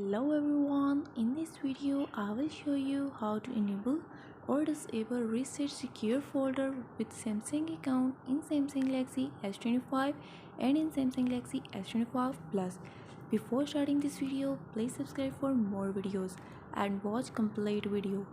Hello everyone, in this video I will show you how to enable or disable reset secure folder with Samsung account in Samsung Galaxy S25 and in Samsung Galaxy S25 Plus. Before starting this video, please subscribe for more videos and watch complete video.